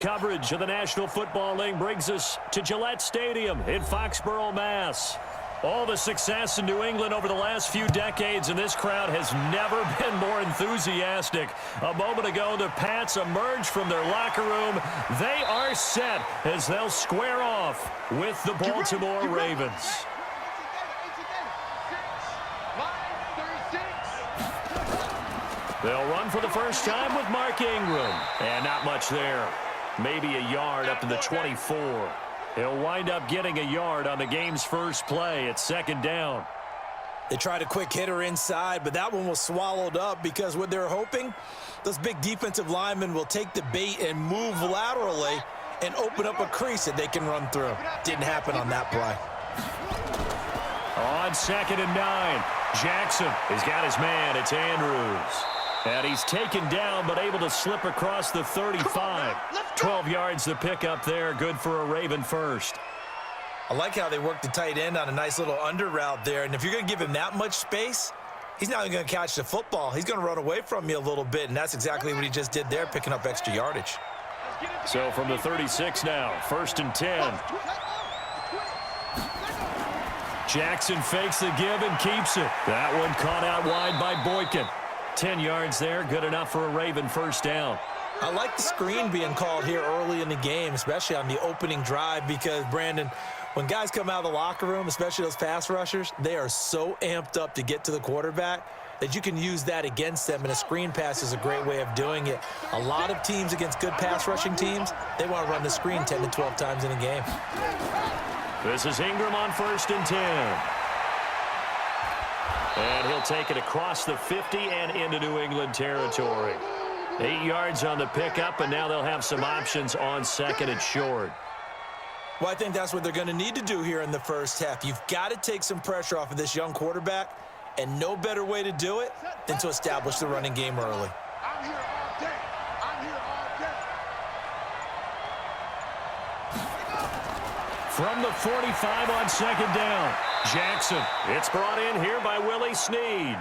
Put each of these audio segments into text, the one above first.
Coverage of the National Football League brings us to Gillette Stadium in Foxborough, Mass. All the success in New England over the last few decades, and this crowd has never been more enthusiastic. A moment ago, the Pats emerged from their locker room. They are set as they'll square off with the Baltimore Ravens. They'll run for the first time with Mark Ingram, and not much there. Maybe a yard up to the 24. He'll wind up getting a yard on the game's first play at second down. They tried a quick hitter inside, but that one was swallowed up because what they're hoping, those big defensive linemen will take the bait and move laterally and open up a crease that they can run through. Didn't happen on that play. On 2nd and 9, Jackson has got his man. It's Andrews. And he's taken down but able to slip across the 35. 12 yards to pick up there. Good for a Raven first. I like how they work the tight end on a nice little under route there. And if you're going to give him that much space, he's not even going to catch the football. He's going to run away from you a little bit, and that's exactly what he just did there, picking up extra yardage. So from the 36 now, 1st and 10. Jackson fakes the give and keeps it. That one caught out wide by Boykin. 10 yards there, good enough for a Raven first down. I like the screen being called here early in the game, especially on the opening drive, because, Brandon, when guys come out of the locker room, especially those pass rushers, they are so amped up to get to the quarterback that you can use that against them, and a screen pass is a great way of doing it. A lot of teams against good pass rushing teams, they want to run the screen 10 to 12 times in a game. This is Ingram on 1st and 10. And he'll take it across the 50 and into New England territory. 8 yards on the pickup, and now they'll have some options on 2nd and short. Well, I think that's what they're going to need to do here in the first half. You've got to take some pressure off of this young quarterback, and no better way to do it than to establish the running game early. I'm here all day. I'm here all day. From the 45 on 2nd down, Jackson. It's brought in here by Willie Snead.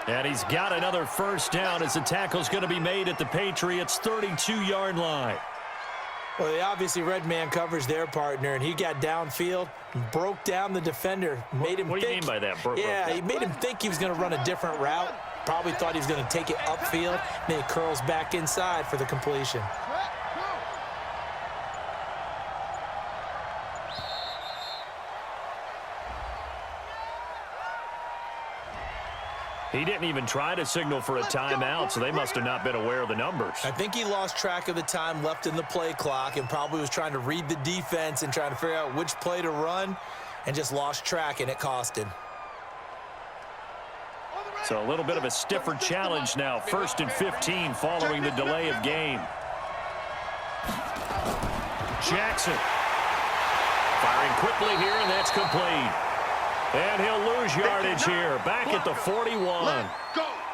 And he's got another first down as the tackle's going to be made at the Patriots' 32-yard line. Well, they obviously red man covers their partner, and he got downfield, broke down the defender, made him What do you mean by that? He made him think he was going to run a different route. Probably thought he was going to take it upfield, then he curls back inside for the completion. He didn't even try to signal for a timeout, so they must have not been aware of the numbers. I think he lost track of the time left in the play clock and probably was trying to read the defense and trying to figure out which play to run and just lost track, and it cost him. So a little bit of a stiffer challenge now. 1st and 15 following the delay of game. Jackson firing quickly here, and that's complete. And he'll lose yardage here, back at the 41.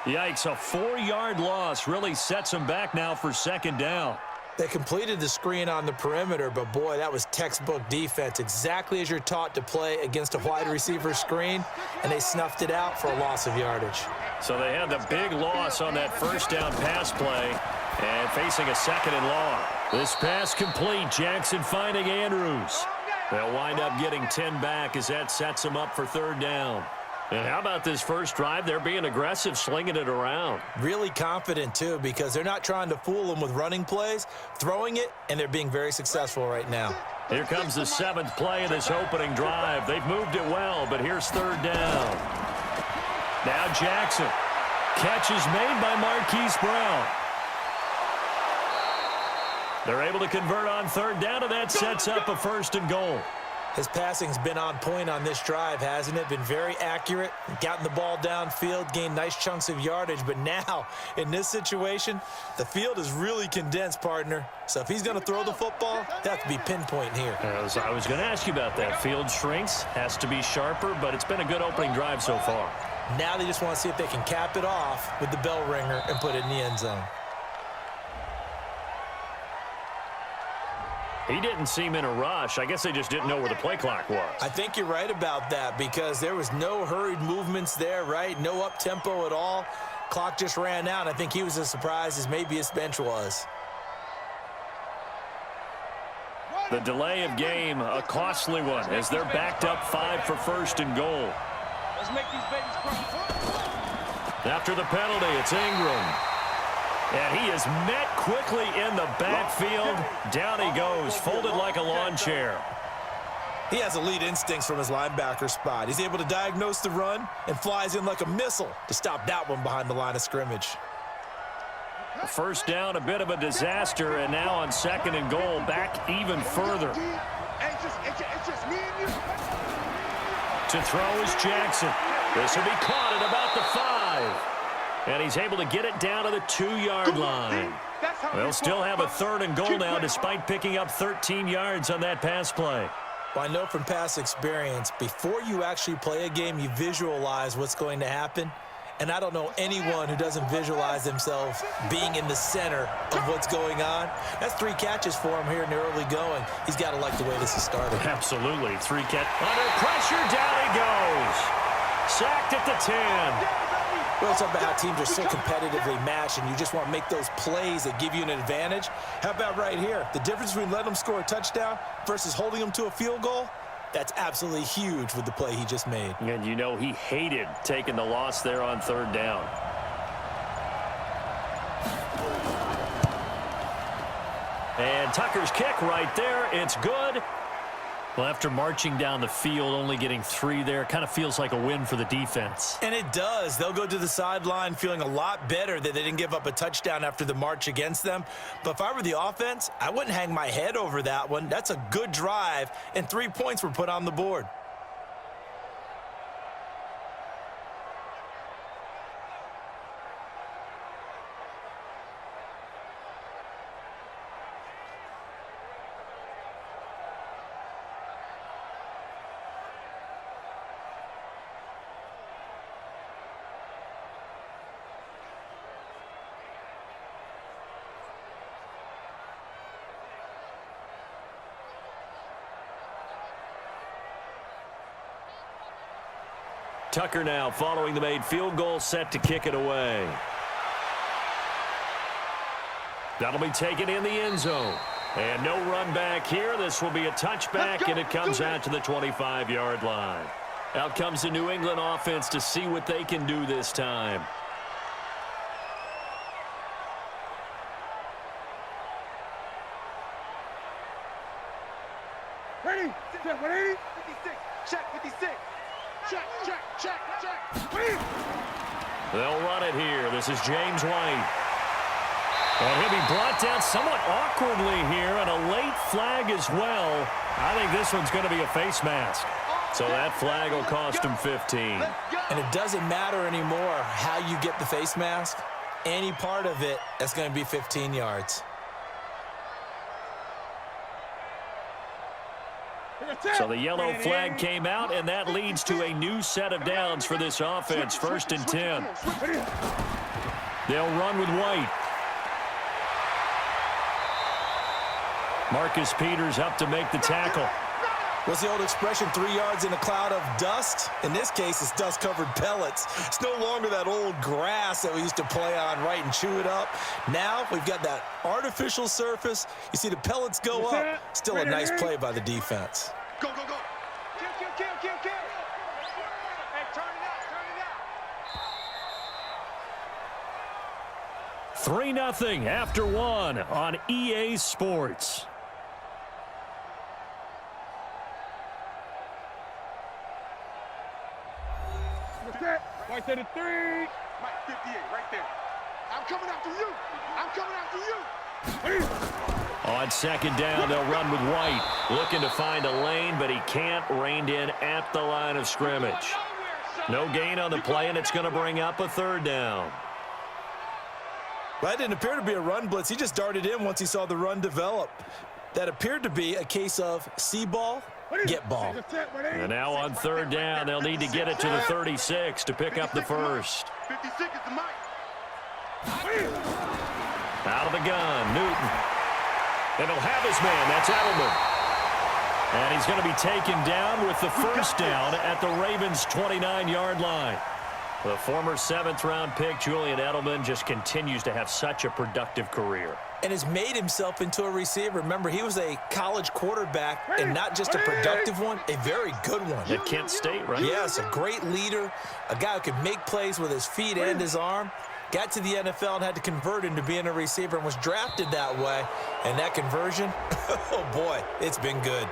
Yikes, a 4-yard loss really sets him back now for 2nd down. They completed the screen on the perimeter, but boy, that was textbook defense, exactly as you're taught to play against a wide receiver screen, and they snuffed it out for a loss of yardage. So they had the big loss on that first down pass play, and facing a 2nd and long. This pass complete, Jackson finding Andrews. They'll wind up getting 10 back as that sets them up for 3rd down. And how about this first drive? They're being aggressive, slinging it around. Really confident, too, because they're not trying to fool them with running plays, throwing it, and they're being very successful right now. Here comes the 7th play of this opening drive. They've moved it well, but here's 3rd down. Now Jackson. Catch is made by Marquise Brown. They're able to convert on 3rd down, and that sets up a 1st and goal. His passing's been on point on this drive, hasn't it? Been very accurate, gotten the ball downfield, gained nice chunks of yardage. But now, in this situation, the field is really condensed, partner. So if he's going to throw the football, they have to be pinpoint here. I was going to ask you about that. Field shrinks, has to be sharper, but it's been a good opening drive so far. Now they just want to see if they can cap it off with the bell ringer and put it in the end zone. He didn't seem in a rush. I guess they just didn't know where the play clock was. I think you're right about that because there was no hurried movements there, right? No up-tempo at all. Clock just ran out. I think he was as surprised as maybe his bench was. The delay of game, a costly one, as they're backed up 5 for first and goal. Let's make these babies cry. After the penalty, it's Ingram. And he is met quickly in the backfield. Down he goes, folded like a lawn chair. He has elite instincts from his linebacker spot. He's able to diagnose the run and flies in like a missile to stop that one behind the line of scrimmage. First down, a bit of a disaster, and now on second and goal, back even further. It's just me and you. To throw is Jackson. This will be caught at about the 5. And he's able to get it down to the 2-yard line. They'll still have a third and goal now despite picking up 13 yards on that pass play. Well, I know from past experience, before you actually play a game, you visualize what's going to happen. And I don't know anyone who doesn't visualize themselves being in the center of what's going on. That's 3 catches for him here in the early going. He's got to like the way this is started. Absolutely. 3 catch. Under pressure, down he goes. Sacked at the 10. Well, it's about how teams are so competitively matched, and you just want to make those plays that give you an advantage. How about right here? The difference between letting them score a touchdown versus holding them to a field goal, that's absolutely huge with the play he just made. And you know he hated taking the loss there on third down. And Tucker's kick right there. It's good. Well, after marching down the field, only getting 3 there, kind of feels like a win for the defense. And it does. They'll go to the sideline feeling a lot better that they didn't give up a touchdown after the march against them. But if I were the offense, I wouldn't hang my head over that one. That's a good drive, and 3 points were put on the board. Tucker now following the made field goal, set to kick it away. That'll be taken in the end zone. And no run back here. This will be a touchback, and it comes out to the 25-yard line. Out comes the New England offense to see what they can do this time. Ready? 180? 56. Check 56. Check. They'll run it here. This is James White. And he'll be brought down somewhat awkwardly here, and a late flag as well. I think this one's going to be a face mask. So that flag will cost him 15. And it doesn't matter anymore how you get the face mask. Any part of it, that's going to be 15 yards. So the yellow flag came out, and that leads to a new set of downs for this offense. 1st and 10. They'll run with White. Marcus Peters up to make the tackle. What's the old expression, 3 yards in a cloud of dust? In this case, it's dust-covered pellets. It's no longer that old grass that we used to play on, right, and chew it up. Now we've got that artificial surface. You see the pellets go up. Still a nice play by the defense. Go. Kill. Hey, turn it out. 3-0 after 1 on EA Sports. White to the 3. Mike 58, right there. I'm coming after you. On second down, they'll run with White. Looking to find a lane, but he can't. Reined in at the line of scrimmage. No gain on the play, and it's going to bring up a 3rd down. Well, that didn't appear to be a run blitz. He just darted in once he saw the run develop. That appeared to be a case of see ball, get ball. And now on 3rd down, they'll need to get it to the 36 to pick up the first. 56 is the mic. Out of the gun, Newton. And he'll have his man. That's Edelman. And he's going to be taken down with the first down at the Ravens' 29-yard line. The former 7th-round pick, Julian Edelman, just continues to have such a productive career. and has made himself into a receiver. Remember, he was a college quarterback, and not just a productive one, a very good one. At Kent State, right? Yes, a great leader, a guy who could make plays with his feet and his arm. Got to the NFL and had to convert into being a receiver and was drafted that way. And that conversion, oh boy, it's been good.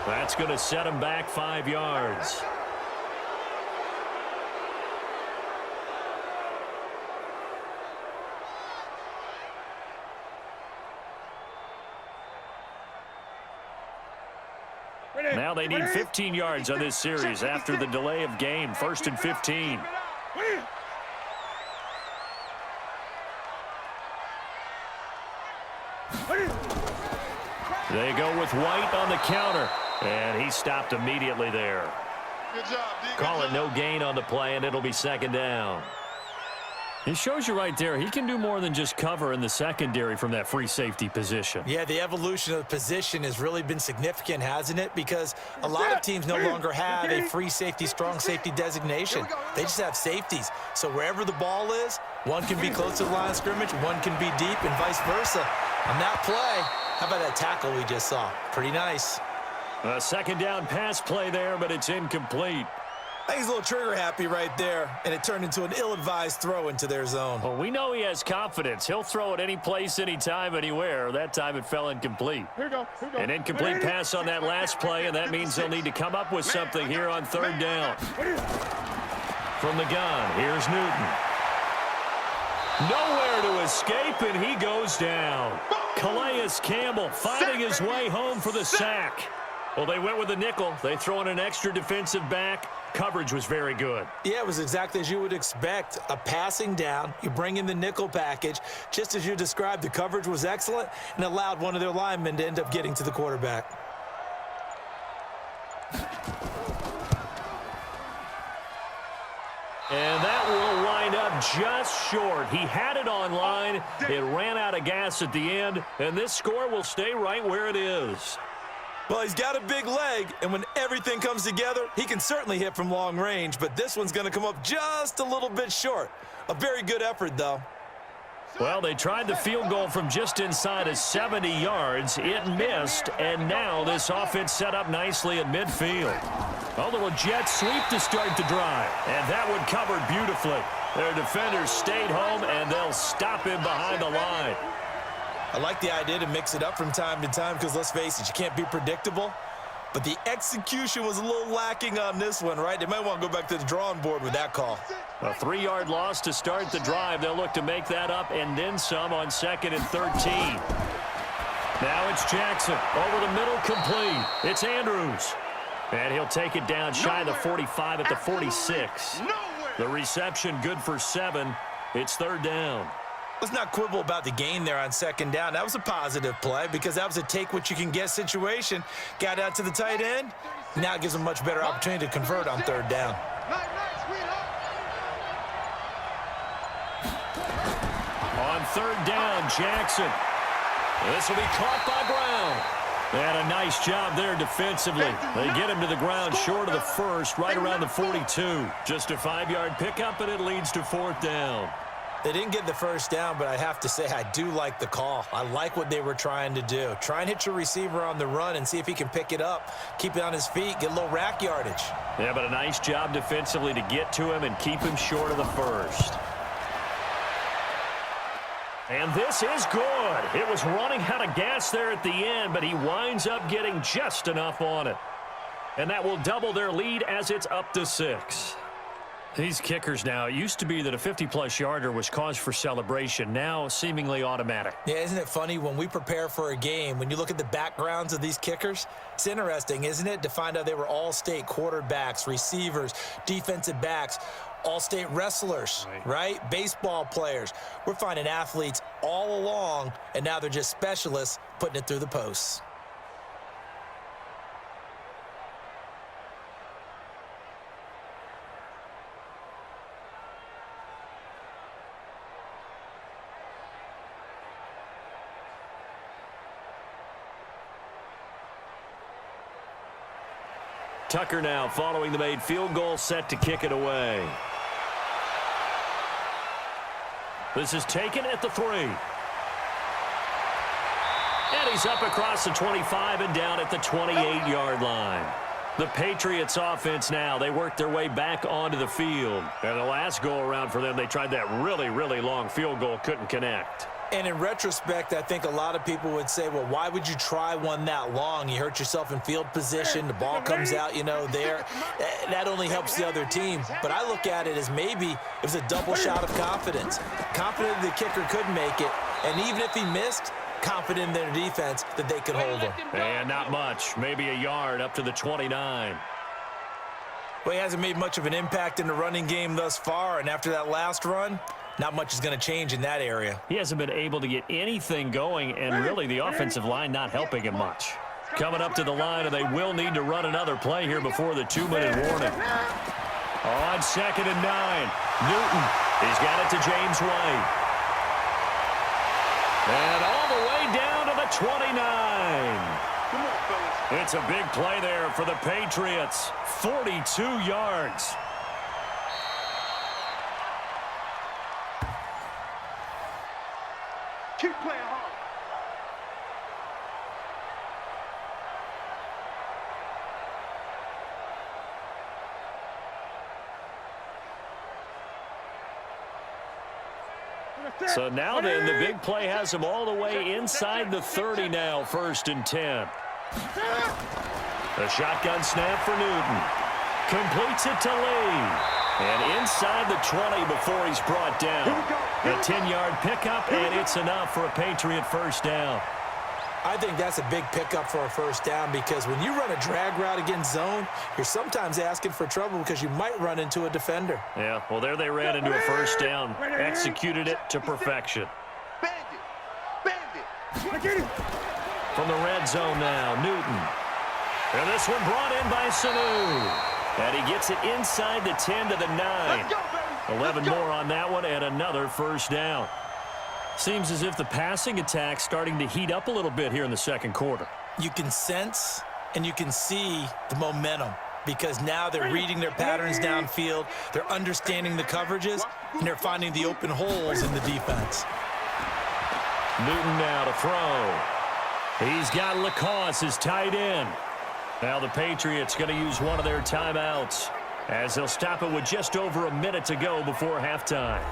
That's going to set him back 5 yards. Now they need 15 yards on this series after the delay of game. 1st and 15. They go with White on the counter, and he stopped immediately there. Good job, D. Call it no gain on the play, and it'll be 2nd down. He shows you right there, he can do more than just cover in the secondary from that free safety position. Yeah, the evolution of the position has really been significant, hasn't it? Because a lot of teams no longer have a free safety, strong safety designation. They just have safeties. So wherever the ball is, one can be close to the line of scrimmage, one can be deep, and vice versa. On that play, how about that tackle we just saw? Pretty nice. A 2nd down pass play there, but it's incomplete. I think he's a little trigger happy right there, and it turned into an ill-advised throw into their zone. Well, we know he has confidence. He'll throw it any place, anytime, anywhere. That time it fell incomplete. Here we go. An incomplete pass on that last play, and that means they'll need to come up with something here on 3rd down. From the gun, here's Newton. Nowhere to escape, and he goes down. Calais Campbell finding his way home for the sack. Well, they went with the nickel. They throw in an extra defensive back. Coverage was very good. Yeah, it was exactly as you would expect. A passing down. You bring in the nickel package. Just as you described, the coverage was excellent and allowed one of their linemen to end up getting to the quarterback. And that will wind up just short. He had it on line. It ran out of gas at the end, and this score will stay right where it is. Well, he's got a big leg, and when everything comes together, he can certainly hit from long range, but this one's going to come up just a little bit short. A very good effort, though. Well, they tried the field goal from just inside of 70 yards. It missed, and now this offense set up nicely at midfield. A little jet sweep to start the drive, and that one covered beautifully. Their defenders stayed home, and they'll stop him behind the line. I like the idea to mix it up from time to time because, let's face it, you can't be predictable. But the execution was a little lacking on this one, right? They might want to go back to the drawing board with that call. A 3-yard loss to start the drive. They'll look to make that up and then some on 2nd and 13. Now it's Jackson. Over the middle, complete. It's Andrews. And he'll take it down shy of the 45 at the 46. The reception good for 7. It's 3rd down. Let's not quibble about the gain there on 2nd down. That was a positive play because that was a take-what-you-can-get situation. Got out to the tight end. Now it gives them a much better opportunity to convert on 3rd down. On 3rd down, Jackson. This will be caught by Brown. And a nice job there defensively. They get him to the ground short of the 1st, right around the 42. Just a 5-yard pickup, and it leads to 4th down. They didn't get the 1st down, but I have to say I do like the call. I like what they were trying to do. Try and hit your receiver on the run and see if he can pick it up, keep it on his feet, get a little rack yardage. Yeah, but a nice job defensively to get to him and keep him short of the 1st. And this is good. It was running out of gas there at the end, but he winds up getting just enough on it. And that will double their lead as it's up to 6. These kickers now, it used to be that a 50-plus yarder was cause for celebration, now seemingly automatic. Yeah, isn't it funny when we prepare for a game, when you look at the backgrounds of these kickers, it's interesting, isn't it, to find out they were all-state quarterbacks, receivers, defensive backs, all-state wrestlers, right? Baseball players. We're finding athletes all along, and now they're just specialists putting it through the posts. Tucker now following the made field goal, set to kick it away. This is taken at the 3. And he's up across the 25 and down at the 28-yard line. The Patriots offense now, they worked their way back onto the field. And the last go-around for them, they tried that really, really long field goal, couldn't connect. And in retrospect, I think a lot of people would say, well, why would you try one that long? You hurt yourself in field position. The ball comes out, there. That only helps the other team. But I look at it as maybe it was a double shot of confidence. Confident the kicker could make it. And even if he missed, confident in their defense that they could hold him. And not much. Maybe a yard up to the 29. Well, he hasn't made much of an impact in the running game thus far. And after that last run, not much is going to change in that area. He hasn't been able to get anything going, and really the offensive line not helping him much. Coming up to the line, and they will need to run another play here before the 2-minute warning. On 2nd and 9, Newton. He's got it to James White. And all the way down to the 29. It's a big play there for the Patriots. 42 yards. Keep playing hard. So now then, the big play has him all the way inside the 30 now, 1st and 10. The shotgun snap for Newton. Completes it to Lee. And inside the 20 before he's brought down. A 10-yard pickup, and it's enough for a Patriot first down. I think that's a big pickup for a first down because when you run a drag route against zone, you're sometimes asking for trouble because you might run into a defender. Yeah, well, there they ran into a first down. Executed it to perfection. From the red zone now, Newton. And this one brought in by Sanu. And he gets it inside the 10 to the 9. 11 more on that one and another first down. Seems as if the passing attack's starting to heat up a little bit here in the second quarter. You can sense and you can see the momentum because now they're reading their patterns downfield, they're understanding the coverages, and they're finding the open holes in the defense. Newton now to throw. He's got Lacoste as tight end. Now the Patriots going to use one of their timeouts as they'll stop it with just over a minute to go before halftime.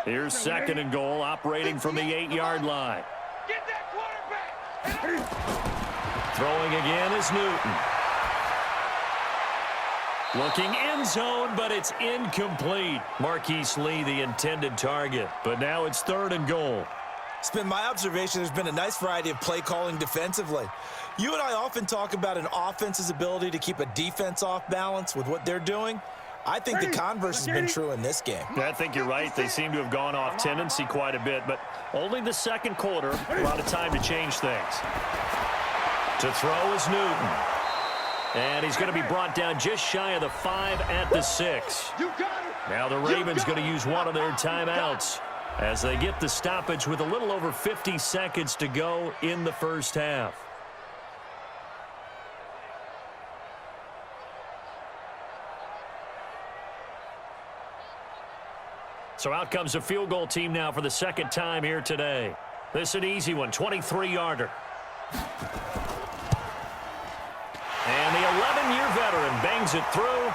Here's 2nd and goal, operating from the 8-yard line. Get that quarterback. Throwing again is Newton. Looking end zone, but it's incomplete. Marquise Lee, the intended target. But now it's 3rd and goal. It's been my observation there's been a nice variety of play calling defensively. You and I often talk about an offense's ability to keep a defense off balance with what they're doing. I think the converse has been true in this game. I think you're right. They seem to have gone off tendency quite a bit, but only the second quarter, a lot of time to change things. To throw is Newton. And he's going to be brought down just shy of the 5 at the 6. Now the Ravens going to use one of their timeouts as they get the stoppage with a little over 50 seconds to go in the first half. So out comes a field goal team now for the second time here today. This is an easy one, 23-yarder. And the 11-year veteran bangs it through,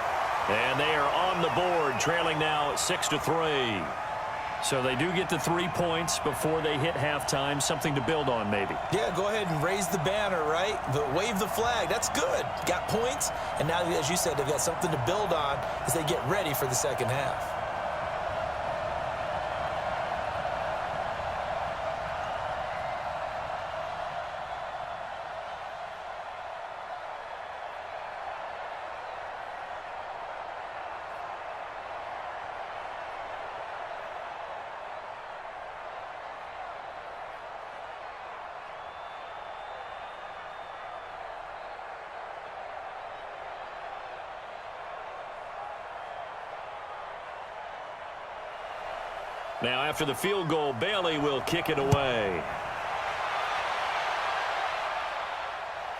and they are on the board, trailing now 6-3. So they do get the 3 points before they hit halftime, something to build on maybe. Yeah, go ahead and raise the banner, right? But wave the flag. That's good. Got points, and now, as you said, they've got something to build on as they get ready for the second half. Now, after the field goal, Bailey will kick it away.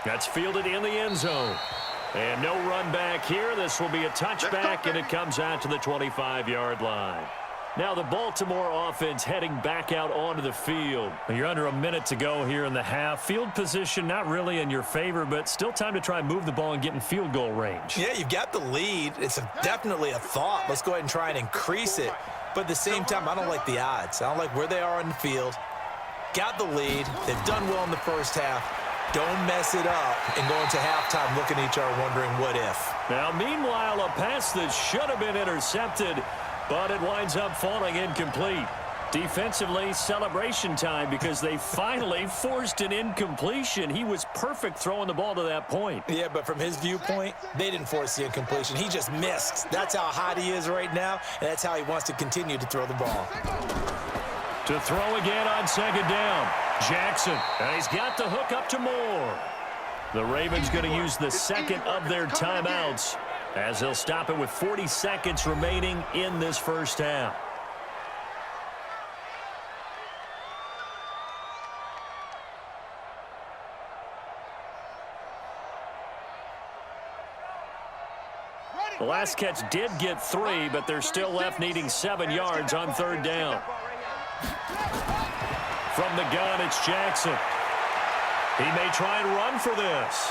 That's fielded in the end zone. And no run back here. This will be a touchback, and it comes out to the 25-yard line. Now the Baltimore offense heading back out onto the field. You're under a minute to go here in the half. Field position not really in your favor, but still time to try and move the ball and get in field goal range. Yeah, you've got the lead. It's definitely a thought. Let's go ahead and try and increase it. But at the same time, I don't like the odds. I don't like where they are on the field. Got the lead. They've done well in the first half. Don't mess it up and go into halftime looking at each other wondering what if. Now, meanwhile, a pass that should have been intercepted, but it winds up falling incomplete. Defensively, celebration time because they finally forced an incompletion. He was perfect throwing the ball to that point. Yeah, but from his viewpoint, they didn't force the incompletion. He just missed. That's how hot he is right now, and that's how he wants to continue to throw the ball. To throw again on second down. Jackson, and he's got the hook up to Moore. The Ravens going to use the second of their timeouts as they'll stop it with 40 seconds remaining in this first half. The last catch did get 3, but they're still left needing 7 yards on third down. From the gun, it's Jackson. He may try and run for this.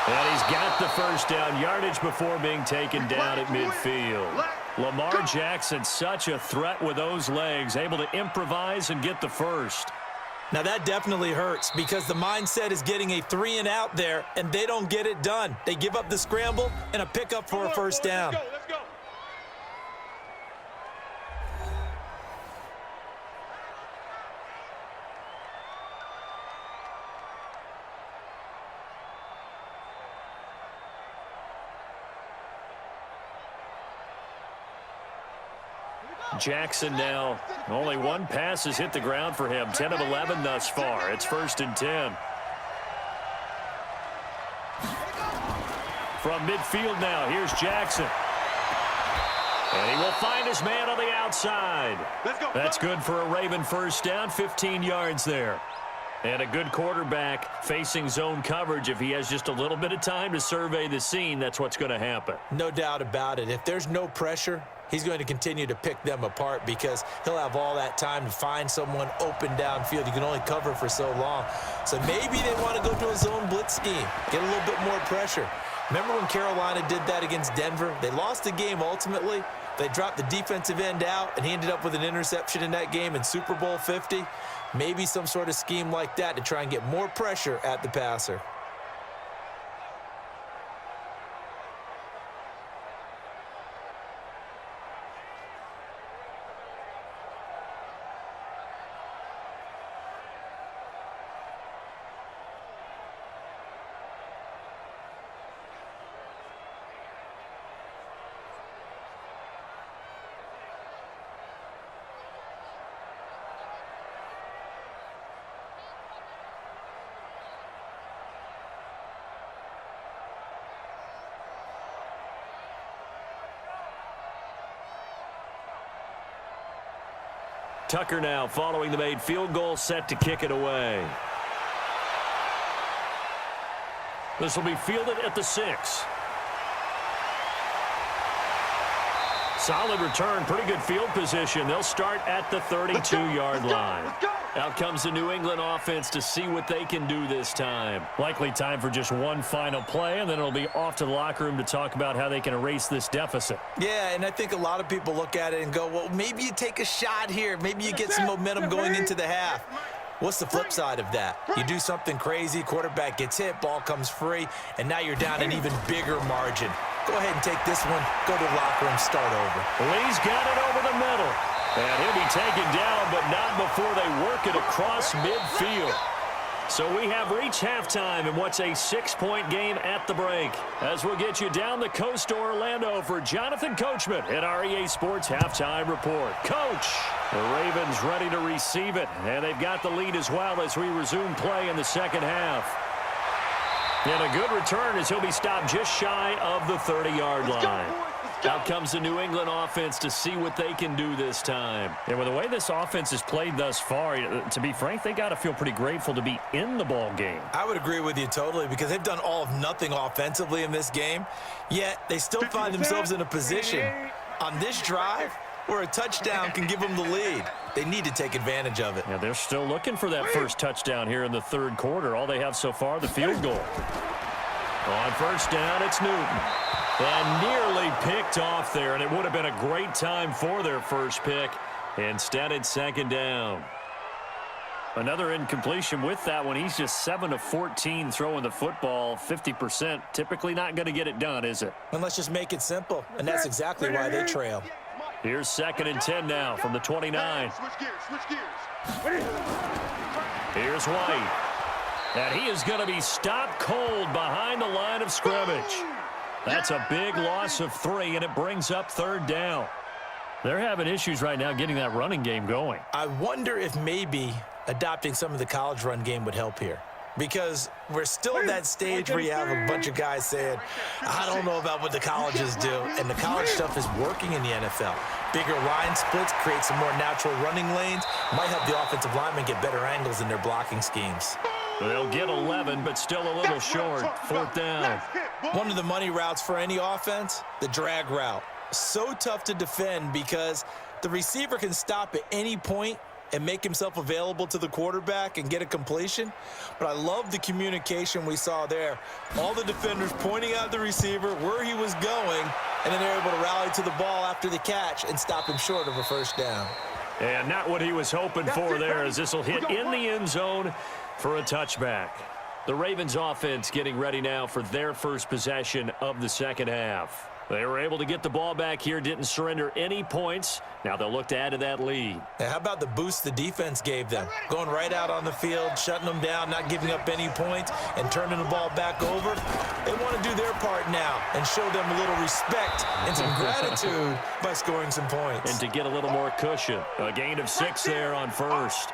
And he's got the first down yardage before being taken down at midfield. Lamar Jackson, such a threat with those legs, able to improvise and get the first. Now that definitely hurts because the mindset is getting a 3-and-out there, and they don't get it done. They give up the scramble and a pickup for a first down. Let's go. Jackson now, only one pass has hit the ground for him. 10 of 11 thus far. It's 1st and 10. From midfield now, here's Jackson. And he will find his man on the outside. That's good for a Raven first down, 15 yards there. And a good quarterback facing zone coverage. If he has just a little bit of time to survey the scene, that's what's going to happen. No doubt about it. If there's no pressure, he's going to continue to pick them apart because he'll have all that time to find someone open downfield. You can only cover for so long. So maybe they want to go to a zone blitz scheme, get a little bit more pressure. Remember when Carolina did that against Denver? They lost the game ultimately. They dropped the defensive end out, and he ended up with an interception in that game in Super Bowl 50. Maybe some sort of scheme like that to try and get more pressure at the passer. Tucker now following the made field goal, set to kick it away. This will be fielded at the 6. Solid return, pretty good field position. They'll start at the 32-yard line. Out comes the New England offense to see what they can do this time. Likely time for just one final play, and then it'll be off to the locker room to talk about how they can erase this deficit. Yeah, and I think a lot of people look at it and go, well, maybe you take a shot here. Maybe you get some momentum going into the half. What's the flip side of that? You do something crazy, quarterback gets hit, ball comes free, and now you're down an even bigger margin. Go ahead and take this one, go to the locker room, start over. Lee's got it over the middle. And he'll be taken down, but not before they work it across midfield. So we have reached halftime in what's a 6-point game at the break. As we'll get you down the coast to Orlando for Jonathan Coachman at our EA Sports Halftime Report. Coach, the Ravens ready to receive it, and they've got the lead as well as we resume play in the second half. And a good return as he'll be stopped just shy of the 30-yard line. Out comes the New England offense to see what they can do this time. And with the way this offense has played thus far, to be frank, they got to feel pretty grateful to be in the ball game. I would agree with you totally because they've done all of nothing offensively in this game, yet they still find themselves in a position on this drive where a touchdown can give them the lead. They need to take advantage of it. Yeah, they're still looking for that first touchdown here in the third quarter. All they have so far, the field goal. On first down, it's Newton. And nearly picked off there, and it would have been a great time for their first pick. Instead, it's second down. Another incompletion with that one. He's just 7 of 14 throwing the football, 50%. Typically not going to get it done, is it? And let's just make it simple, and that's exactly why they trail. Here's 2nd and 10 now from the 29. Switch gears. Here's White. And he is going to be stopped cold behind the line of scrimmage. That's a big loss of 3, and it brings up third down. They're having issues right now getting that running game going. I wonder if maybe adopting some of the college run game would help here. Because we're still at that stage where you have a bunch of guys saying, I don't know about what the colleges do. And the college stuff is working in the NFL. Bigger line splits create some more natural running lanes. Might help the offensive linemen get better angles in their blocking schemes. They'll get 11, but still a little short. Fourth down. One of the money routes for any offense, the drag route. So tough to defend because the receiver can stop at any point and make himself available to the quarterback and get a completion. But I love the communication we saw there. All the defenders pointing out the receiver, where he was going, and then they're able to rally to the ball after the catch and stop him short of a first down. And not what he was hoping for there, as this will hit in the end zone for a touchback. The Ravens offense getting ready now for their first possession of the second half. They were able to get the ball back here, didn't surrender any points. Now they'll look to add to that lead. Now, how about the boost the defense gave them? Going right out on the field, shutting them down, not giving up any points, and turning the ball back over. They want to do their part now and show them a little respect and some gratitude by scoring some points. And to get a little more cushion. A gain of 6 there on first.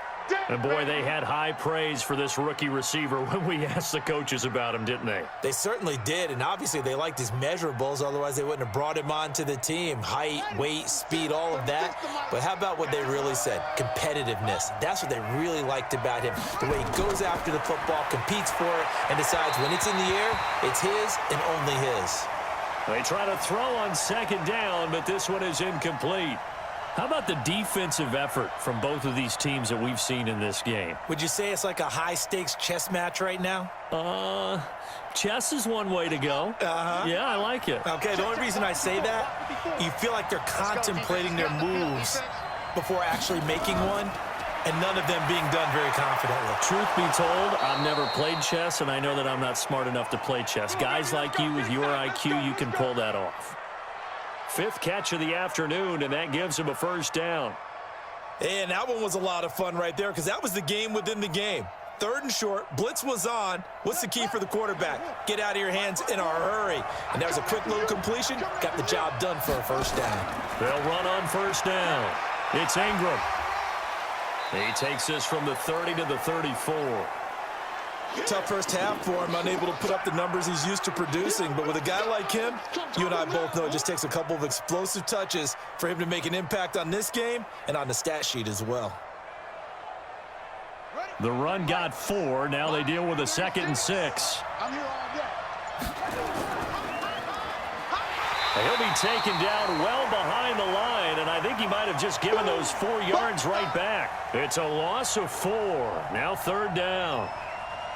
And, boy, they had high praise for this rookie receiver when we asked the coaches about him, didn't they? They certainly did, and obviously they liked his measurables. Otherwise, they wouldn't have brought him onto the team. Height, weight, speed, all of that. But how about what they really said? Competitiveness. That's what they really liked about him. The way he goes after the football, competes for it, and decides when it's in the air, it's his and only his. They try to throw on second down, but this one is incomplete. How about the defensive effort from both of these teams that we've seen in this game? Would you say it's like a high-stakes chess match right now? Chess is one way to go. Yeah, I like it. Okay, the only reason I say that, you feel like they're contemplating their moves before actually making one, and none of them being done very confidently. Truth be told, I've never played chess, and I know that I'm not smart enough to play chess. Guys like you with your IQ, you can pull that off. 5th catch of the afternoon, and that gives him a first down. And that one was a lot of fun right there because that was the game within the game. 3rd and short, blitz was on. What's the key for the quarterback? Get out of your hands in a hurry. And that was a quick little completion. Got the job done for a first down. They'll run on first down. It's Ingram. He takes this from the 30 to the 34. Tough first half for him, unable to put up the numbers he's used to producing. But with a guy like him, you and I both know it just takes a couple of explosive touches for him to make an impact on this game and on the stat sheet as well. The run got 4. Now they deal with a 2nd and 6. He'll be taken down well behind the line, and I think he might have just given those 4 yards right back. It's a loss of 4. Now 3rd down.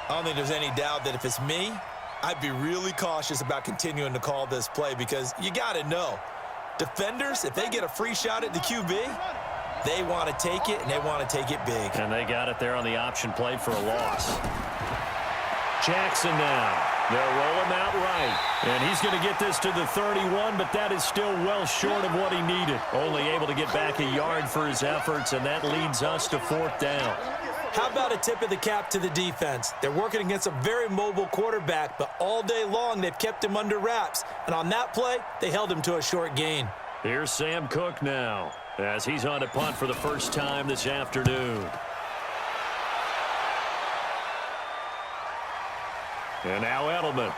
I don't think there's any doubt that if it's me, I'd be really cautious about continuing to call this play because you got to know, defenders, if they get a free shot at the QB, they want to take it, and they want to take it big. And they got it there on the option play for a loss. Jackson now. They'll roll him out right. And he's going to get this to the 31, but that is still well short of what he needed. Only able to get back a yard for his efforts, and that leads us to 4th down. How about a tip of the cap to the defense? They're working against a very mobile quarterback, but all day long they've kept him under wraps. And on that play, they held him to a short gain. Here's Sam Cook now as he's on to punt for the first time this afternoon. And now Edelman.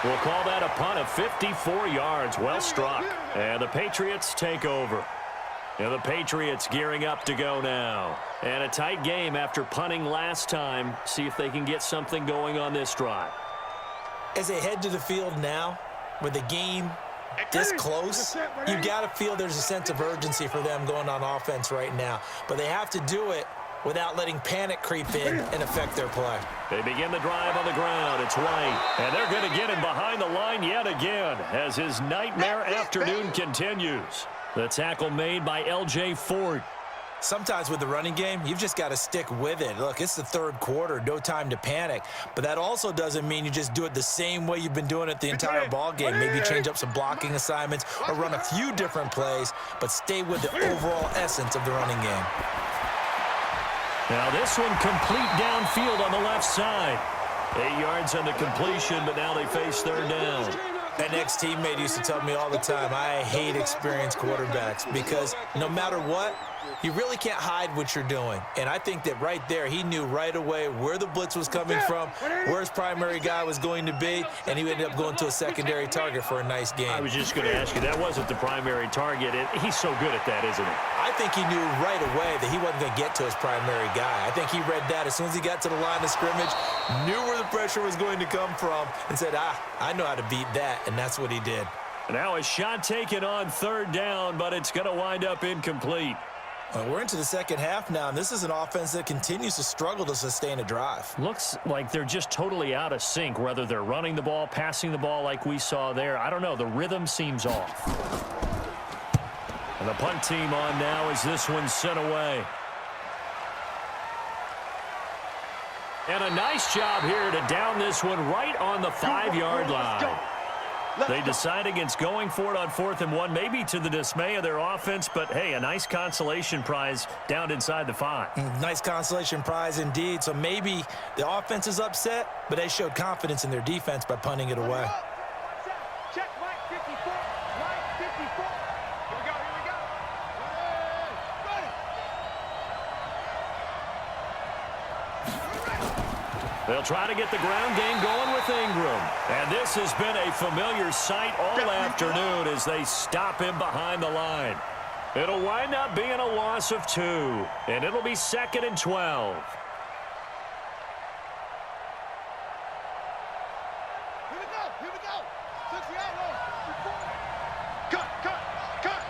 We'll call that a punt of 54 yards. Well struck. And the Patriots take over. And the Patriots gearing up to go now. And a tight game after punting last time. See if they can get something going on this drive. As they head to the field now, with the game this close, you got to feel there's a sense of urgency for them going on offense right now. But they have to do it without letting panic creep in and affect their play. They begin the drive on the ground. It's White. And they're going to get him behind the line yet again as his nightmare afternoon continues. The tackle made by L.J. Ford. Sometimes with the running game, you've just got to stick with it. Look, it's the third quarter, no time to panic. But that also doesn't mean you just do it the same way you've been doing it the entire ball game. Maybe change up some blocking assignments or run a few different plays, but stay with the overall essence of the running game. Now this one complete downfield on the left side. 8 yards on the completion, but now they face third down. An ex-teammate used to tell me all the time, I hate experienced quarterbacks because no matter what, you really can't hide what you're doing. And I think that right there, he knew right away where the blitz was coming from, where his primary guy was going to be, and he ended up going to a secondary target for a nice game. I was just going to ask you, that wasn't the primary target. He's so good at that, isn't he? I think he knew right away that he wasn't going to get to his primary guy. I think he read that as soon as he got to the line of scrimmage, knew where the pressure was going to come from, and said, I know how to beat that, and that's what he did. Now a shot taken on third down, but it's going to wind up incomplete. We're into the second half now, and this is an offense that continues to struggle to sustain a drive. Looks like they're just totally out of sync, whether they're running the ball, passing the ball like we saw there. I don't know. The rhythm seems off. And the punt team on now as this one's sent away. And a nice job here to down this one right on the 5-yard line. They decide against going for it on 4th and 1, maybe to the dismay of their offense, but hey, a nice consolation prize down inside the 5. Nice consolation prize indeed. So maybe the offense is upset, but they showed confidence in their defense by punting it away. Check, Mike 54. Mike 54. Here we go, here we go. They'll try to get the ground game going with Ingram. And this has been a familiar sight all afternoon as they stop him behind the line. It'll wind up being a loss of 2, and it'll be 2nd and 12. Here we go, here we go. 6-yard line. Cut, cut, cut.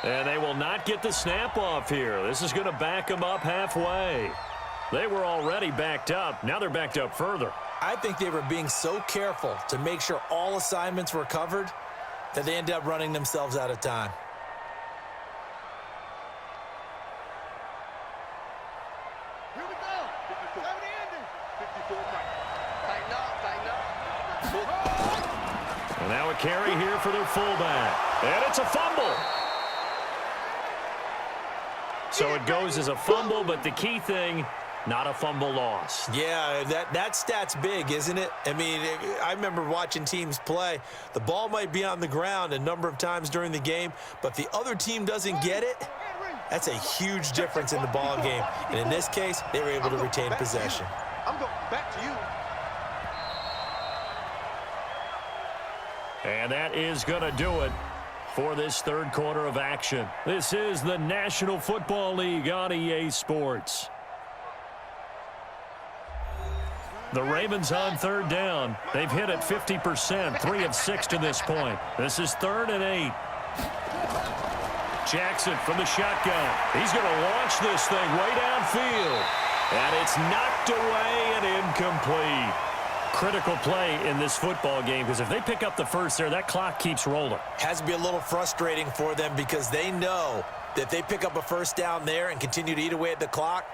And they will not get the snap off here. This is going to back them up halfway. They were already backed up. Now they're backed up further. I think they were being so careful to make sure all assignments were covered that they ended up running themselves out of time. Here we go. 70 ending. 54 right. Tighten up, tighten up. And now a carry here for their fullback. And it's a fumble. So it goes as a fumble, but the key thing, not a fumble loss. Yeah, that stat's big, isn't it? I mean, I remember watching teams play. The ball might be on the ground a number of times during the game, but if the other team doesn't get it, that's a huge difference in the ball game. And in this case, they were able to retain possession. I'm going back to you. And that is going to do it for this third quarter of action. This is the National Football League on EA Sports. The Ravens on third down. They've hit it 50%, 3 of 6 to this point. This is 3rd and 8. Jackson from the shotgun. He's going to launch this thing way downfield. And it's knocked away and incomplete. Critical play in this football game because if they pick up the first there, that clock keeps rolling. Has to be a little frustrating for them because they know that if they pick up a first down there and continue to eat away at the clock,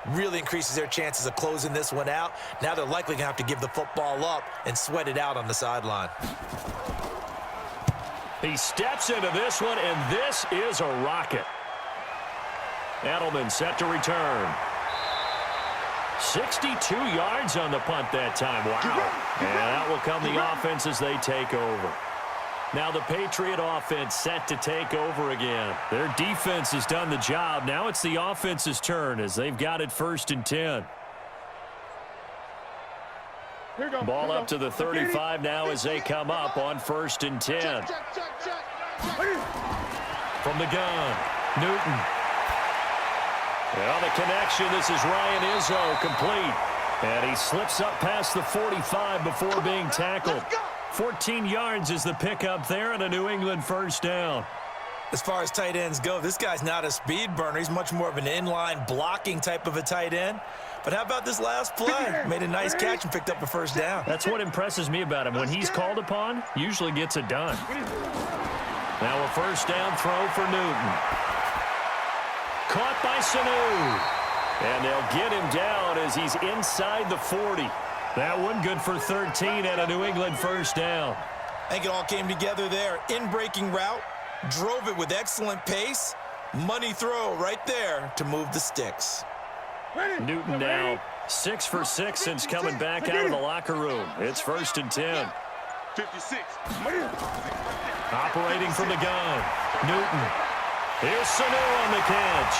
really increases their chances of closing this one out. Now they're likely going to have to give the football up and sweat it out on the sideline. He steps into this one, and this is a rocket. Edelman set to return. 62 yards on the punt that time. Wow. And that will come the offense as they take over. Now the Patriot offense set to take over again. Their defense has done the job. Now it's the offense's turn as they've got it 1st and 10. Ball up to the 35 now as they come up on 1st and 10. From the gun, Newton. Well, the connection, this is Ryan Izzo, complete. And he slips up past the 45 before being tackled. 14 yards is the pickup there and a New England 1st down. As far as tight ends go, this guy's not a speed burner. He's much more of an inline blocking type of a tight end. But how about this last play? Made a nice catch and picked up a 1st down. That's what impresses me about him. When he's called upon, usually gets it done. Now a 1st down throw for Newton. Caught by Sanu. And they'll get him down as he's inside the 40. That one good for 13 and a New England 1st down. I think it all came together there. In-breaking route. Drove it with excellent pace. Money throw right there to move the sticks. Newton now 6 for 6 since coming back out of the locker room. It's 1st and 10. 56. Operating from the gun. Newton. Here's Sanu on the catch.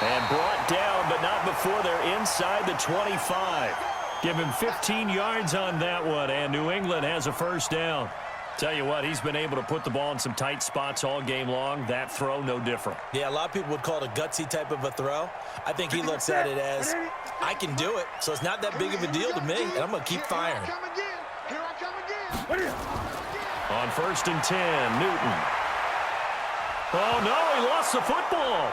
And brought down, but not before they're inside the 25. Give him 15 yards on that one, and New England has a 1st down. Tell you what, he's been able to put the ball in some tight spots all game long. That throw, no different. Yeah, a lot of people would call it a gutsy type of a throw. I think he looks at it as, I can do it, so it's not that big of a deal to me, and I'm going to keep firing. On 1st and 10, Newton. Oh, no, he lost the football.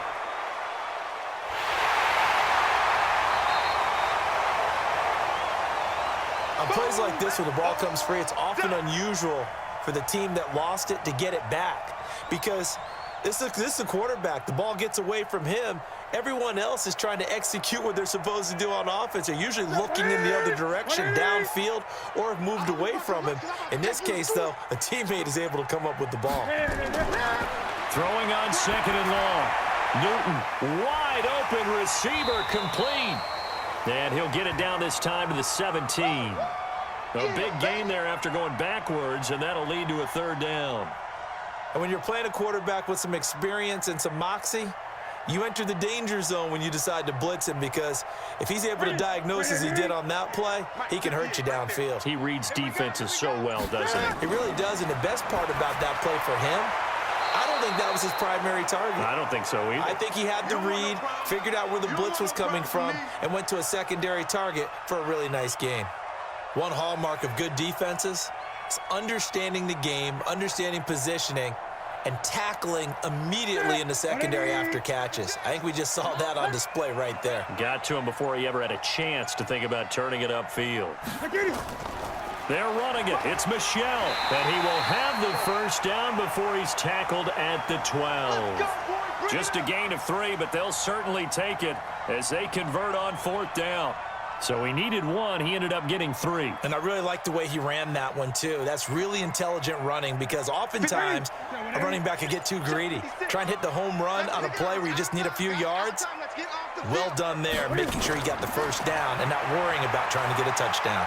On plays like this where the ball comes free, it's often unusual for the team that lost it to get it back because this is a quarterback. The ball gets away from him. Everyone else is trying to execute what they're supposed to do on offense. They're usually looking in the other direction, downfield, or have moved away from him. In this case, though, a teammate is able to come up with the ball. Throwing on 2nd and long. Newton, wide open receiver, complete. And he'll get it down this time to the 17. A big gain there after going backwards, and that'll lead to a 3rd down. And when you're playing a quarterback with some experience and some moxie, you enter the danger zone when you decide to blitz him because if he's able to diagnose as he did on that play, he can hurt you downfield. He reads defenses so well, doesn't he? He really does, and the best part about that play for him, I don't think that was his primary target. I don't think so either. I think he had the read, figured out where the blitz was coming from, and went to a secondary target for a really nice gain. One hallmark of good defenses is understanding the game, understanding positioning, and tackling immediately in the secondary after catches. I think we just saw that on display right there. Got to him before he ever had a chance to think about turning it upfield. They're running it. It's Michel, and he will have the 1st down before he's tackled at the 12. Just a gain of 3, but they'll certainly take it as they convert on 4th down. So he needed 1. He ended up getting 3. And I really like the way he ran that one, too. That's really intelligent running because oftentimes a running back can get too greedy. Try and hit the home run on a play where you just need a few yards. Well done there, making sure he got the 1st down and not worrying about trying to get a touchdown.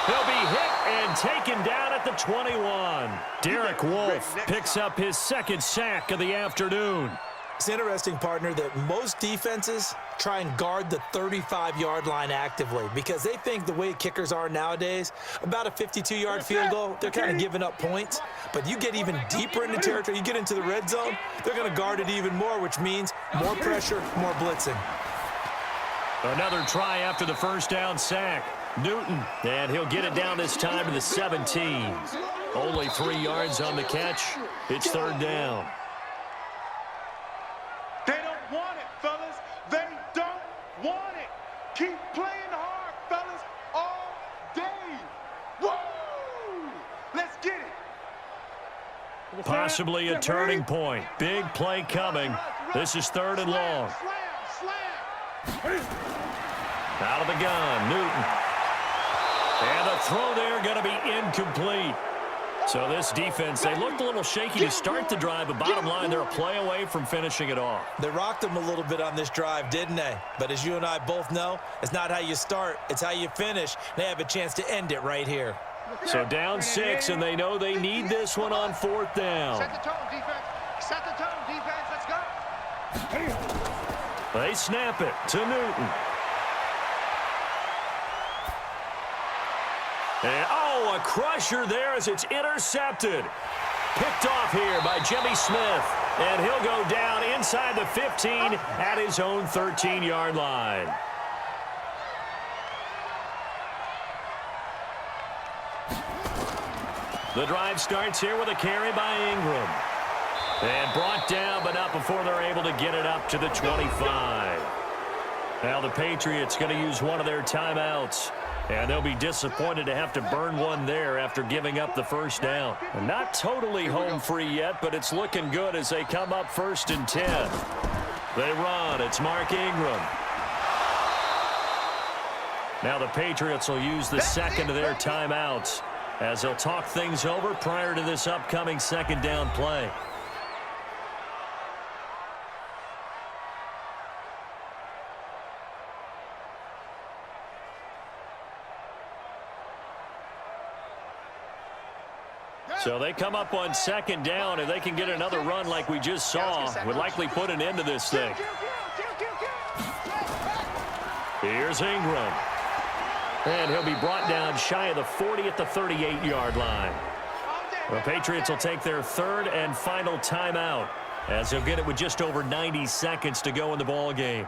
He'll be hit and taken down at the 21. Derek Wolfe picks up his 2nd sack of the afternoon. It's interesting, partner, that most defenses try and guard the 35-yard line actively because they think the way kickers are nowadays, about a 52-yard field goal, they're kind of giving up points. But you get even deeper into territory, you get into the red zone, they're going to guard it even more, which means more pressure, more blitzing. Another try after the 1st down sack. Newton, and he'll get it down this time to the 17. Only 3 yards on the catch. It's 3rd down. They don't want it, fellas. They don't want it. Keep playing hard, fellas, all day. Woo! Let's get it. Possibly a turning point. Big play coming. This is 3rd and long. Out of the gun, Newton. And the throw there going to be incomplete. So this defense, they looked a little shaky to start the drive, but bottom line, they're a play away from finishing it off. They rocked them a little bit on this drive, didn't they? But as you and I both know, it's not how you start, it's how you finish. They have a chance to end it right here. So down 6, and they know they need this one on 4th down. Set the tone, defense. Set the tone, defense. Let's go. They snap it to Newton. And, oh, a crusher there as it's intercepted. Picked off here by Jimmy Smith. And he'll go down inside the 15 at his own 13-yard line. The drive starts here with a carry by Ingram. And brought down, but not before they're able to get it up to the 25. Now the Patriots going to use one of their timeouts. And they'll be disappointed to have to burn one there after giving up the first down. And not totally home free yet, but it's looking good as they come up 1st and 10. They run. It's Mark Ingram. Now the Patriots will use the second of their timeouts as they'll talk things over prior to this upcoming 2nd down play. So they come up on 2nd down, and they can get another run like we just saw. Would likely put an end to this thing. Here's Ingram. And he'll be brought down shy of the 40 at the 38-yard line. The Patriots will take their 3rd and final timeout as they'll get it with just over 90 seconds to go in the ball game.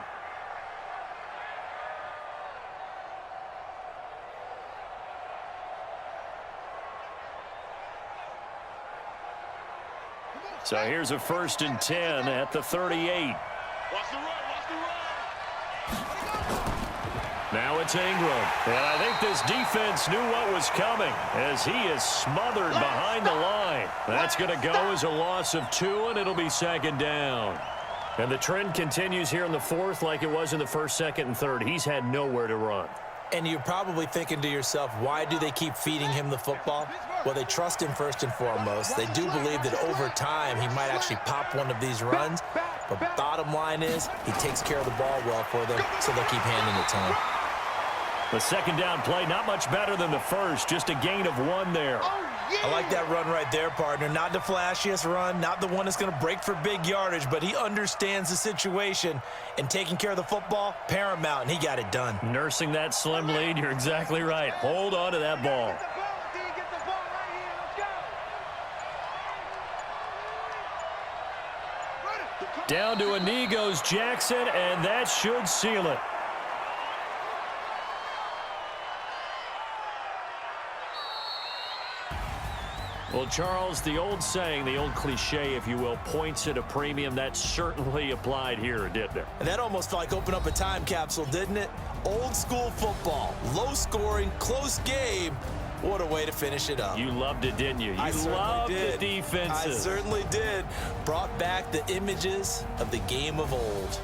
So here's a 1st and 10 at the 38. Watch the run, watch the run. Now it's Ingram. And I think this defense knew what was coming as he is smothered behind the line. That's going to go as a loss of 2, and it'll be 2nd down. And the trend continues here in the 4th like it was in the 1st, 2nd, and 3rd. He's had nowhere to run. And you're probably thinking to yourself, why do they keep feeding him the football? Well, they trust him first and foremost. They do believe that over time he might actually pop one of these runs. But bottom line is he takes care of the ball well for them, so they'll keep handing it to him. The 2nd down play, not much better than the 1st, just a gain of 1 there. I like that run right there, partner. Not the flashiest run, not the one that's going to break for big yardage, but he understands the situation, and taking care of the football, paramount, and he got it done. Nursing that slim lead, you're exactly right. Hold on to that ball. Down to a knee goes Jackson, and that should seal it. Well, Charles, the old saying, the old cliche, if you will, points at a premium. That certainly applied here, didn't it? And that almost felt like open up a time capsule, didn't it? Old school football, low scoring, close game. What a way to finish it up. You loved it, didn't you? You loved the defenses. I certainly did. Brought back the images of the game of old.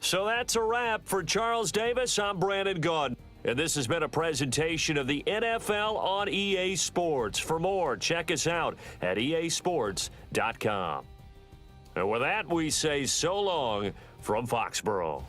So that's a wrap for Charles Davis. I'm Brandon Gaudin. And this has been a presentation of the NFL on EA Sports. For more, check us out at easports.com. And with that, we say so long from Foxborough.